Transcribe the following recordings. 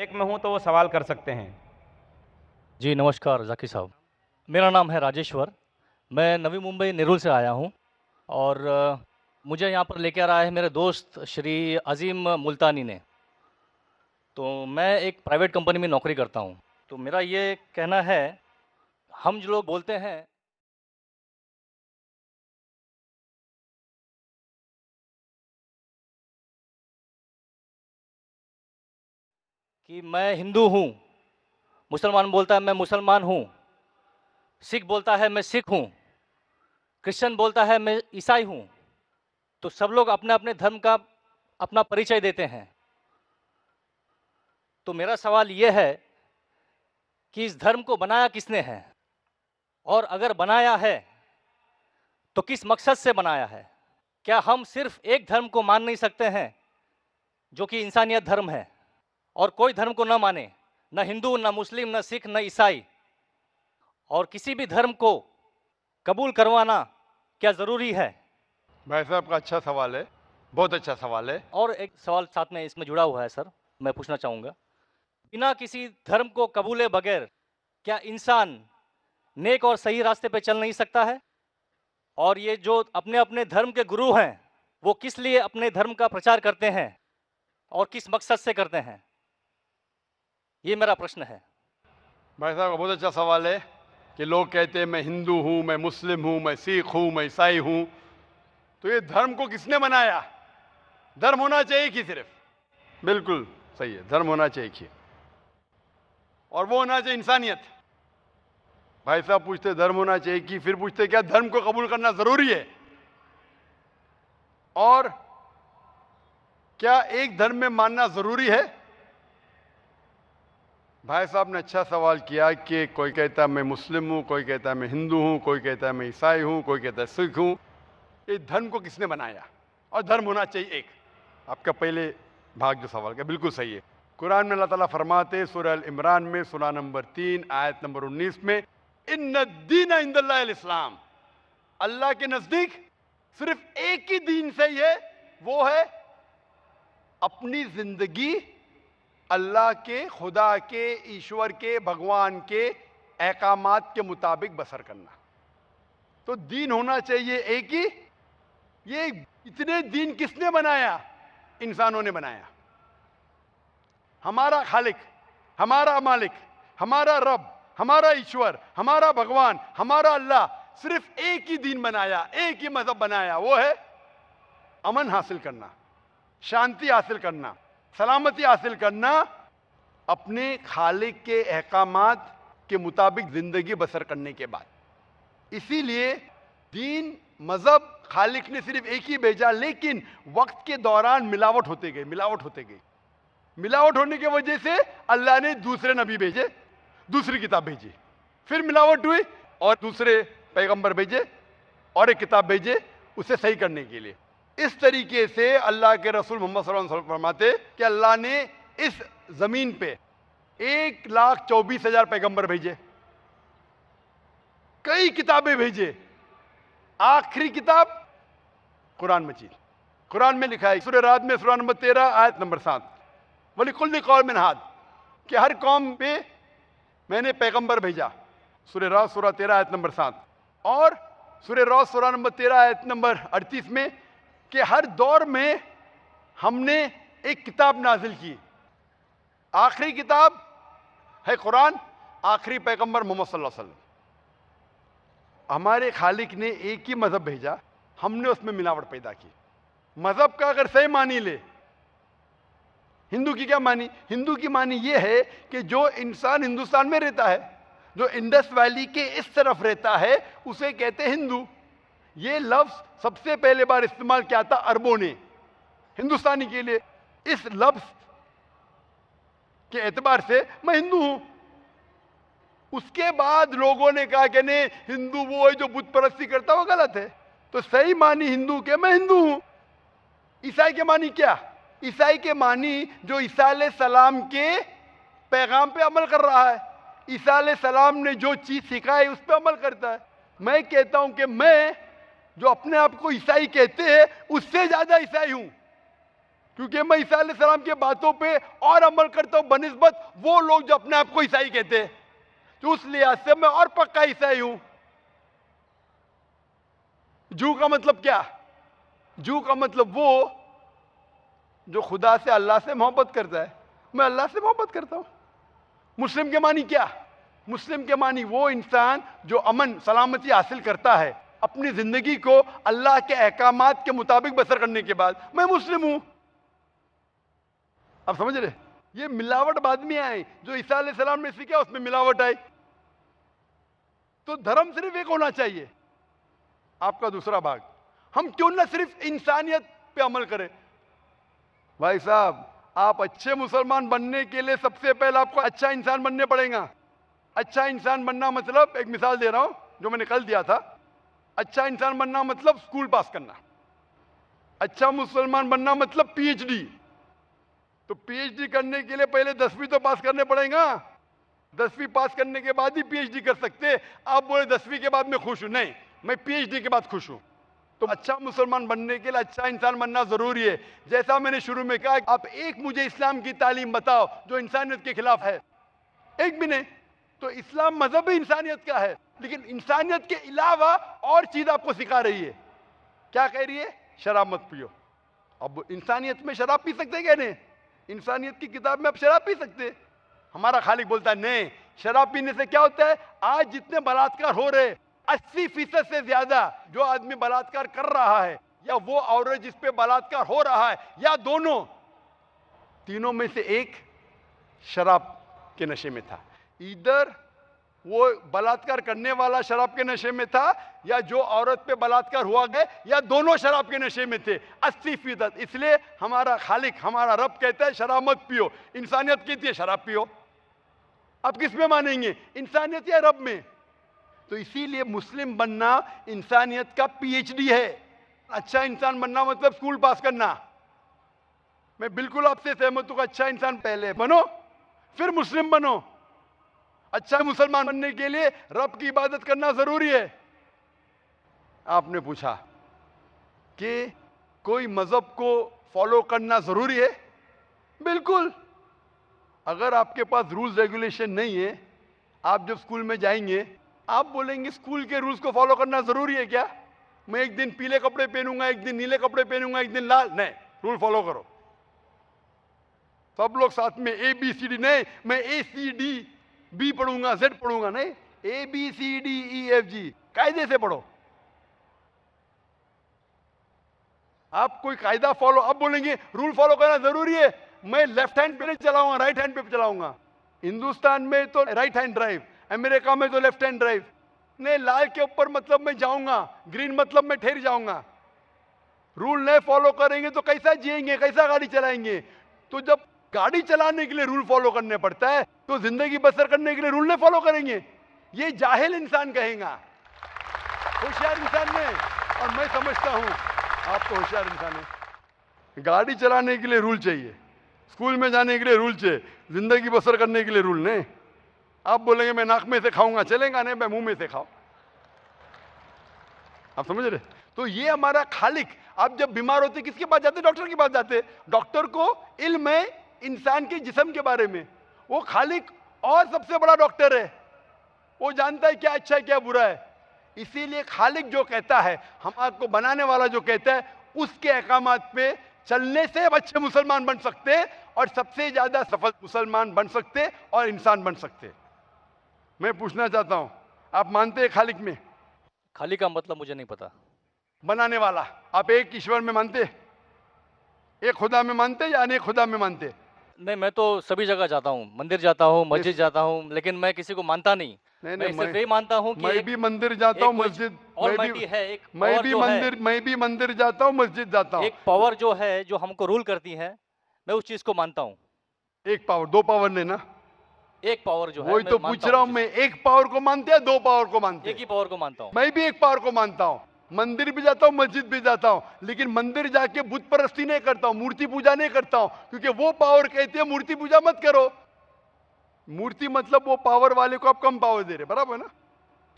एक में हूँ तो वो सवाल कर सकते हैं। जी नमस्कार ज़ाकी साहब। मेरा नाम है राजेश्वर। मैं नवी मुंबई नेरुल से आया हूँ और मुझे यहाँ पर लेके आ रहा है मेरे दोस्त श्री अज़ीम मुल्तानी ने। तो मैं एक प्राइवेट कंपनी में नौकरी करता हूँ। तो मेरा ये कहना है, हम जो लोग बोलते हैं कि मैं हिंदू हूँ, मुसलमान बोलता है मैं मुसलमान हूँ, सिख बोलता है मैं सिख हूँ, क्रिश्चियन बोलता है मैं ईसाई हूँ। तो सब लोग अपने अपने धर्म का अपना परिचय देते हैं। तो मेरा सवाल ये है कि इस धर्म को बनाया किसने है, और अगर बनाया है तो किस मकसद से बनाया है। क्या हम सिर्फ एक धर्म को मान नहीं सकते हैं जो कि इंसानियत धर्म है, और कोई धर्म को न माने, न हिंदू न मुस्लिम न सिख न ईसाई, और किसी भी धर्म को कबूल करवाना क्या ज़रूरी है। भाई साहब का अच्छा सवाल है, बहुत अच्छा सवाल है। और एक सवाल साथ में इसमें जुड़ा हुआ है सर, मैं पूछना चाहूँगा, बिना किसी धर्म को कबूले बगैर क्या इंसान नेक और सही रास्ते पे चल नहीं सकता है। और ये जो अपने अपने धर्म के गुरु हैं, वो किस लिए अपने धर्म का प्रचार करते हैं और किस मकसद से करते हैं, ये मेरा प्रश्न है। भाई साहब का बहुत अच्छा सवाल है कि लोग कहते हैं मैं हिंदू हूं, मैं मुस्लिम हूं, मैं सिख हूं, मैं ईसाई हूं। तो ये धर्म को किसने बनाया? धर्म होना चाहिए कि सिर्फ, बिल्कुल सही है, धर्म होना चाहिए कि, और वो होना चाहिए इंसानियत। भाई साहब पूछते धर्म होना चाहिए कि, फिर पूछते क्या धर्म को कबूल करना जरूरी है, और क्या एक धर्म में मानना जरूरी है। भाई साहब ने अच्छा सवाल किया कि कोई कहता है मैं मुस्लिम हूं, कोई कहता है मैं हिंदू हूं, कोई कहता है मैं ईसाई हूं, कोई कहता है सिख हूं। ये धर्म को किसने बनाया, और धर्म होना चाहिए एक। आपका पहले भाग जो सवाल का बिल्कुल सही है। कुरान में अल्लाह ताला फरमाते सूरह अल इमरान में सूरा नंबर 3 आयत नंबर 19 में, इन्ना दीन इंदल्लाहिल इस्लाम, अल्लाह के नजदीक सिर्फ एक ही दीन सही है, वो है अपनी जिंदगी अल्लाह के, खुदा के, ईश्वर के, भगवान के अहकामात के मुताबिक बसर करना। तो दीन होना चाहिए एक ही। ये इतने दीन किसने बनाया? इंसानों ने बनाया। हमारा खालिक, हमारा मालिक, हमारा रब, हमारा ईश्वर, हमारा भगवान, हमारा अल्लाह सिर्फ एक ही दीन बनाया, एक ही मजहब बनाया, वो है अमन हासिल करना, शांति हासिल करना, सलामती हासिल करना, अपने खालिक के अहकामात के मुताबिक जिंदगी बसर करने के बाद। इसीलिए दीन, मजहब खालिक ने सिर्फ एक ही भेजा, लेकिन वक्त के दौरान मिलावट होते गई, मिलावट होते गई। मिलावट होने की वजह से अल्लाह ने दूसरे नबी भेजे, दूसरी किताब भेजी, फिर मिलावट हुई और दूसरे पैगंबर भेजे और एक किताब भेजे उसे सही करने के लिए। इस तरीके से अल्लाह के रसूल मोहम्मद सल्लल्लाहु अलैहि वसल्लम फरमाते कि अल्लाह ने इस जमीन पे 1,24,000 पैगंबर भेजे, कई किताबें भेजे, आखिरी किताब कुरान मजीद। कुरान में लिखा है सूरह राद में सूरा नंबर 13 आयत नंबर 7, वलिकुल्लि कौमिन हाद, कि हर कौम पे मैंने पैगंबर भेजा। सूरह राद सूरा 13 आयत नंबर 7, और सूरह राद सूरा नंबर 13 आयत नंबर 38 में कि हर दौर में हमने एक किताब नाजिल की, आखिरी किताब है कुरान, आखिरी पैगंबर मोहम्मद सल्लल्लाहु अलैहि वसल्लम। हमारे खालिक ने एक ही मजहब भेजा, हमने उसमें मिलावट पैदा की। मजहब का अगर सही मानी ले, हिंदू की क्या मानी? हिंदू की मानी यह है कि जो इंसान हिंदुस्तान में रहता है, जो इंडस वैली के इस तरफ रहता है, उसे कहते हैं हिंदू। ये लफ्ज सबसे पहले बार इस्तेमाल किया था अरबों ने हिंदुस्तानी के लिए। इस लफ्ज के एतबार से मैं हिंदू हूं। उसके बाद लोगों ने कहा कि नहीं, हिंदू वो है जो बुत परस्ती करता, वो गलत है। तो सही मानी हिंदू के मैं हिंदू हूं। ईसाई के मानी क्या? ईसाई के मानी जो ईसा अलैहि सलाम के पैगाम पे अमल कर रहा है, ईसा अलैहि सलाम ने जो चीज सिखाई उस पर अमल करता है। मैं कहता हूं कि मैं जो अपने आप को ईसाई कहते हैं उससे ज्यादा ईसाई हूं। क्योंकि मैं ईसा अलैहिस्सलाम की बातों पे और अमल करता हूं बनिस्बत वो लोग जो अपने आप को ईसाई कहते हैं। तो उस लिहाज से मैं और पक्का ईसाई हूं। जू का मतलब क्या? जू का मतलब वो जो खुदा से, अल्लाह से मोहब्बत करता है। मैं अल्लाह से मोहब्बत करता हूं। मुस्लिम के मानी क्या? मुस्लिम के मानी वो इंसान जो अमन सलामती हासिल करता है अपनी जिंदगी को अल्लाह के अहकामात के मुताबिक बसर करने के बाद, मैं मुस्लिम हूं। आप समझ रहे? ये मिलावट बाद में आई, जो ईसा अलैहिस्सलाम ने सीखा उसमें मिलावट आई। तो धर्म सिर्फ एक होना चाहिए। आपका दूसरा भाग, हम क्यों ना सिर्फ इंसानियत पे अमल करें। भाई साहब, आप अच्छे मुसलमान बनने के लिए सबसे पहले आपको अच्छा इंसान बनने पड़ेगा। अच्छा इंसान बनना मतलब, एक मिसाल दे रहा हूं जो मैंने कल दिया था। अच्छा इंसान बनना मतलब स्कूल पास करना। अच्छा मुसलमान बनना मतलब पीएचडी। तो पीएचडी करने के लिए पहले 10वीं तो पास करने पड़ेगा। 10वीं पास करने के बाद ही पीएचडी कर सकते। आप बोले 10वीं के बाद मैं खुश हूं, नहीं, मैं पीएचडी के बाद खुश हूं। तो अच्छा मुसलमान बनने के लिए अच्छा इंसान बनना जरूरी है। जैसा मैंने शुरू में कहा, आप एक मुझे इस्लाम की तालीम बताओ जो इंसानियत के खिलाफ है, एक भी नहीं। तो इस्लाम मजहब ही इंसानियत का है, लेकिन इंसानियत के अलावा और चीज आपको सिखा रही है। क्या कह रही है? शराब मत पियो। अब इंसानियत में शराब पी सकते क्या? नहीं, इंसानियत की किताब में आप शराब पी सकते। हमारा खालिक बोलता है नहीं, शराब पीने से क्या होता है? आज जितने बलात्कार हो रहे, 80% से ज्यादा जो आदमी बलात्कार कर रहा है, या वो औरत जिस पे बलात्कार हो रहा है, या दोनों, तीनों में से एक शराब के नशे में था। इधर वो बलात्कार करने वाला शराब के नशे में था, या जो औरत पे बलात्कार हुआ गया, या दोनों शराब के नशे में थे। 80%। इसलिए हमारा खालिक, हमारा रब कहता है शराब मत पियो। इंसानियत कहती है शराब पियो। अब किस में मानेंगे, इंसानियत या रब में? तो इसीलिए मुस्लिम बनना इंसानियत का पीएचडी है। अच्छा इंसान बनना मतलब स्कूल पास करना। मैं बिल्कुल आपसे सहमत हूं। अच्छा इंसान पहले बनो, फिर मुस्लिम बनो। अच्छा मुसलमान बनने के लिए रब की इबादत करना जरूरी है। आपने पूछा कि कोई मजहब को फॉलो करना जरूरी है? बिल्कुल। अगर आपके पास रूल्स रेगुलेशन नहीं है, आप जब स्कूल में जाएंगे आप बोलेंगे स्कूल के रूल्स को फॉलो करना जरूरी है क्या? मैं एक दिन पीले कपड़े पहनूंगा, एक दिन नीले कपड़े पहनूंगा, एक दिन लाल, नहीं, रूल फॉलो करो। सब लोग साथ में ABCD, नहीं मैं ACDB पढ़ूंगा, Z पढ़ूंगा, नहीं, ABCDEFG कायदे से पढ़ो। आप कोई कायदा फॉलो, अब बोलेंगे रूल फॉलो करना जरूरी है, मैं लेफ्ट हैंड पे नहीं चलाऊंगा, राइट हैंड पे चलाऊंगा। हिंदुस्तान में तो राइट हैंड ड्राइव, अमेरिका में तो लेफ्ट हैंड ड्राइव। नहीं, लाल के ऊपर मतलब मैं जाऊंगा, ग्रीन मतलब मैं ठहर जाऊंगा। रूल नहीं फॉलो करेंगे तो कैसा जिएंगे, कैसा गाड़ी चलाएंगे? तो जब गाड़ी चलाने के लिए रूल फॉलो करने पड़ता है, तो जिंदगी बसर करने के लिए रूल नहीं फॉलो करेंगे? ये जाहिल इंसान कहेगा। होशियार इंसान नहीं, और मैं समझता हूं आप तो होशियार इंसान है। गाड़ी चलाने के लिए रूल चाहिए, स्कूल में जाने के लिए रूल चाहिए, जिंदगी बसर करने के लिए रूल नहीं। आप बोलेंगे मैं नाक में से खाऊंगा, चलेगा नहीं, मैं मुंह में से खाऊं। आप समझ रहे? तो ये हमारा खालिक। आप जब बीमार होते किसके पास जाते? डॉक्टर के पास जाते। डॉक्टर को इल्म है इंसान के जिस्म के बारे में। वो खालिक और सबसे बड़ा डॉक्टर है, वो जानता है क्या अच्छा है क्या बुरा है। इसीलिए खालिक जो कहता है, हम आपको बनाने वाला जो कहता है, उसके अहकामात पे चलने से अच्छे मुसलमान बन सकते, और सबसे ज्यादा सफल मुसलमान बन सकते और इंसान बन सकते। मैं पूछना चाहता हूं, आप मानते हैं खालिक में? खालिक का मतलब मुझे नहीं पता। बनाने वाला। आप एक ईश्वर में मानते, एक खुदा में मानते या अनेक खुदा में मानते? नहीं, मैं तो सभी जगह जाता हूँ, मंदिर जाता हूँ, मस्जिद जाता हूँ, लेकिन मैं किसी को मानता नहीं। मैं सिर्फ यही मानता हूँ कि मैं भी मंदिर जाता हूँ, मस्जिद, मैं भी मंदिर जाता हूँ, मस्जिद जाता हूँ। एक पावर जो है, जो हमको रूल करती है, मैं उस चीज को मानता हूँ। एक पावर, दो पावर नहीं ना, एक पावर जो है, वही तो पूछ रहा हूँ मैं। एक पावर को मानते हैं, दो पावर को मानते हैं? एक ही पावर को मानता हूँ। मैं भी एक पावर को मानता हूँ। मंदिर भी जाता हूँ, मस्जिद भी जाता हूँ, लेकिन मंदिर जाके बुत परस्ती नहीं करता हूँ, मूर्ति पूजा नहीं करता हूँ, क्योंकि वो पावर कहती है मूर्ति पूजा मत करो। मूर्ति मतलब वो पावर वाले को आप कम पावर दे रहे, बराबर है ना?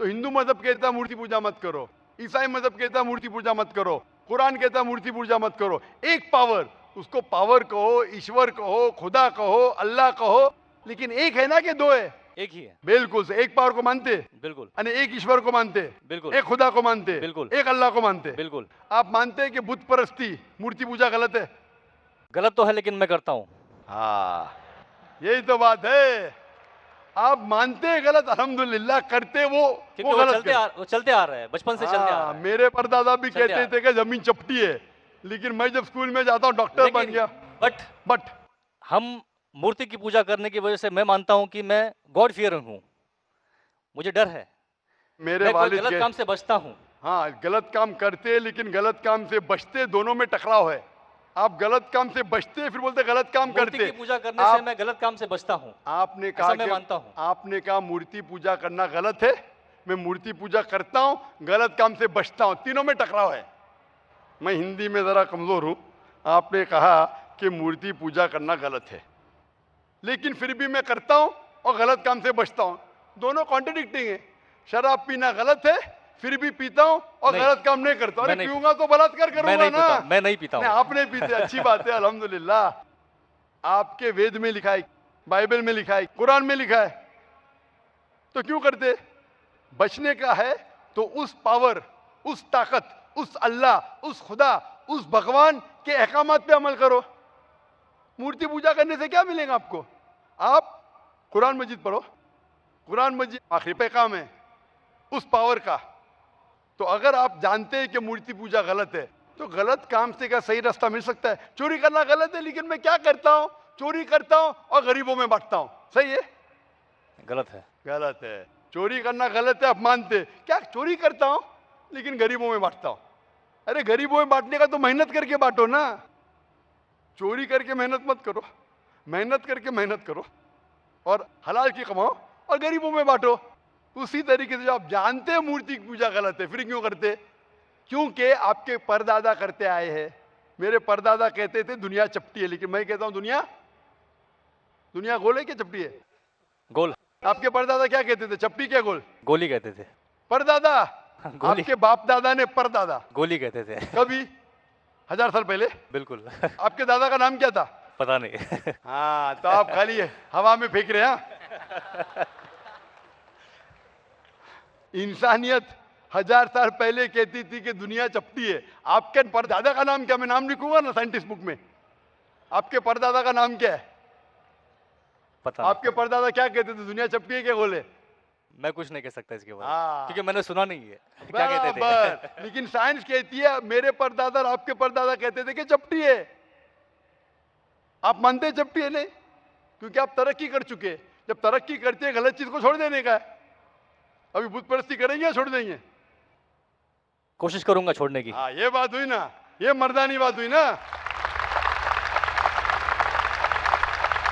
तो हिंदू मजहब कहता है मूर्ति पूजा मत करो, ईसाई मजहब कहता है मूर्ति पूजा मत करो, कुरान कहता है मूर्ति पूजा मत करो। एक पावर, उसको पावर कहो, ईश्वर कहो, खुदा कहो, अल्लाह कहो, लेकिन एक है ना कि दो है? एक ही है। बिल्कुल से एक पावर को मानते, बिल्कुल यानी एक ईश्वर को मानते, बिल्कुल एक खुदा को मानते, बिल्कुल। एक अल्लाह को मानते। बिल्कुल। आप मानते हैं कि बुत परस्ती, मूर्ति पूजा गलत है? गलत तो है लेकिन मैं करता हूँ। हाँ, यही तो बात है। आप मानते हैं गलत, अल्हम्दुलिल्लाह, करते वो गलत है। वो चलते आ रहा है, बचपन से चलते आ रहा है। मेरे परदादा भी चलते कहते थे कि जमीन चपटी है, लेकिन मैं जब स्कूल में जाता हूँ डॉक्टर बन गया। बट हम मूर्ति की पूजा करने की वजह से मैं मानता हूँ कि मैं गॉड फियरिंग हूँ, मुझे डर है, मेरे मैं वालिद गलत काम से बचता हूँ। हाँ, गलत काम करते लेकिन गलत काम से बचते, दोनों में टकराव है। आप गलत काम से बचते फिर बोलते गलत काम करते। मूर्ति की पूजा करने से मैं गलत काम से बचता हूँ। आपने कहा मैं मानता हूँ। आपने कहा मूर्ति पूजा करना गलत है, मैं मूर्ति पूजा करता हूँ, गलत काम से बचता हूँ, तीनों में टकराव है। मैं हिंदी में जरा कमजोर हूँ। आपने कहा कि मूर्ति पूजा करना गलत है, लेकिन फिर भी मैं करता हूँ और गलत काम से बचता हूँ, दोनों कॉन्ट्रडिक्टिंग है। शराब पीना गलत है, फिर भी पीता हूँ और गलत काम नहीं करता। अरे पीऊंगा तो बलात्कार करूंगा ना। मैं नहीं पीता हूँ। आप नहीं पीते, अच्छी बात है, अल्हम्दुलिल्लाह। आपके वेद में लिखा है, बाइबल में लिखा है, कुरान में लिखा है, तो क्यों करते? बचने का है तो उस पावर, उस ताकत, उस अल्लाह, उस खुदा, उस भगवान के अहकामात पे अमल करो। मूर्ति पूजा करने से क्या मिलेगा आपको? आप कुरान मजीद पढ़ो, कुरान मजीद आखिरी पैगाम है उस पावर का। तो अगर आप जानते हैं कि मूर्ति पूजा गलत है, तो गलत काम से क्या सही रास्ता मिल सकता है? चोरी करना गलत है, लेकिन मैं क्या करता हूं? चोरी करता हूं और गरीबों में बांटता हूं, सही है? गलत है। गलत है। चोरी करना गलत है, आप मानते, क्या चोरी करता हूं लेकिन गरीबों में बांटता हूं। अरे गरीबों में बांटने का तो मेहनत करके बांटो ना, चोरी करके मेहनत मत करो, मेहनत करके मेहनत करो और हलाल की कमाओ और गरीबों में बांटो। उसी तरीके से जो आप जानते हैं मूर्ति की पूजा गलत है, फिर क्यों करते? क्योंकि आपके परदादा करते आए हैं। मेरे परदादा कहते थे दुनिया चपटी है, लेकिन मैं कहता हूं दुनिया गोल है क्या चपटी है? गोल। आपके परदादा क्या कहते थे, चपटी क्या गोल? गोली कहते थे। परदादा? आपके बाप दादा ने परदादा गोली कहते थे। कभी 1000 साल पहले? बिल्कुल। आपके दादा का नाम क्या था? पता नहीं। हाँ, तो आप खाली हवा में फेंक रहे हैं। इंसानियत 1000 साल पहले कहती थी कि दुनिया चपटी है। आपके परदादा का नाम क्या? मैं नाम लिखूंगा ना साइंटिस्ट बुक में। आपके परदादा का नाम क्या है? पता आपके परदादा क्या कहते थे, दुनिया चपटी है क्या गोल है? मैं कुछ नहीं कह सकता इसके बारे में, हाँ। क्योंकि मैंने सुना नहीं है क्या कहते थे। लेकिन साइंस कहती है, मेरे परदादा और आपके परदादा कहते थे कि चपटी है। आप मानते हैं चपटी है? नहीं, क्योंकि आप तरक्की कर चुके हैं। जब तरक्की करते हैं, गलत चीज को छोड़ देने का है। अभी बुत परस्ती करेंगे या छोड़ देंगे? कोशिश करूंगा छोड़ने की। हाँ, ये बात हुई ना, ये मर्दानी बात हुई ना।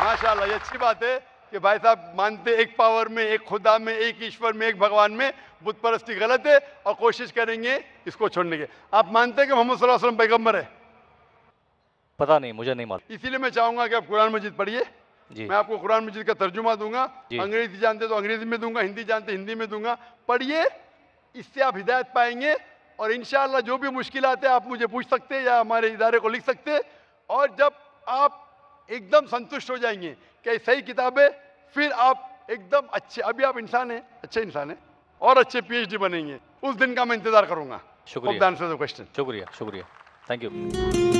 माशाल्लाह, ये अच्छी बात है कि भाई साहब मानते एक पावर में, एक खुदा में, एक ईश्वर में, एक भगवान में। बुत परस्ती गलत है और कोशिश करेंगे इसको छोड़ने के। आप मानते हैं कि मोहम्मद सल्लल्लाहु अलैहि वसल्लम पैगंबर है? पता नहीं, मुझे नहीं मालूम। इसीलिए मैं चाहूंगा कि आप कुरान मजीद पढ़िए। मैं आपको कुरान मजीद का तर्जुमा दूंगा, अंग्रेजी जानते तो अंग्रेजी में दूंगा, हिंदी जानते हिंदी में दूंगा। पढ़िए, इससे आप हिदायत पाएंगे और इंशाअल्लाह जो भी मुश्किलात है आप मुझे पूछ सकते हैं या हमारे इदारे को लिख सकते हैं। और जब आप एकदम संतुष्ट हो जाएंगे कि सही किताब है, फिर आप एकदम अच्छे, अभी आप इंसान हैं, अच्छे इंसान हैं और अच्छे PhD बनेंगे। उस दिन का मैं इंतजार करूंगा। शुक्रिया। क्वेश्चन। शुक्रिया, थैंक यू।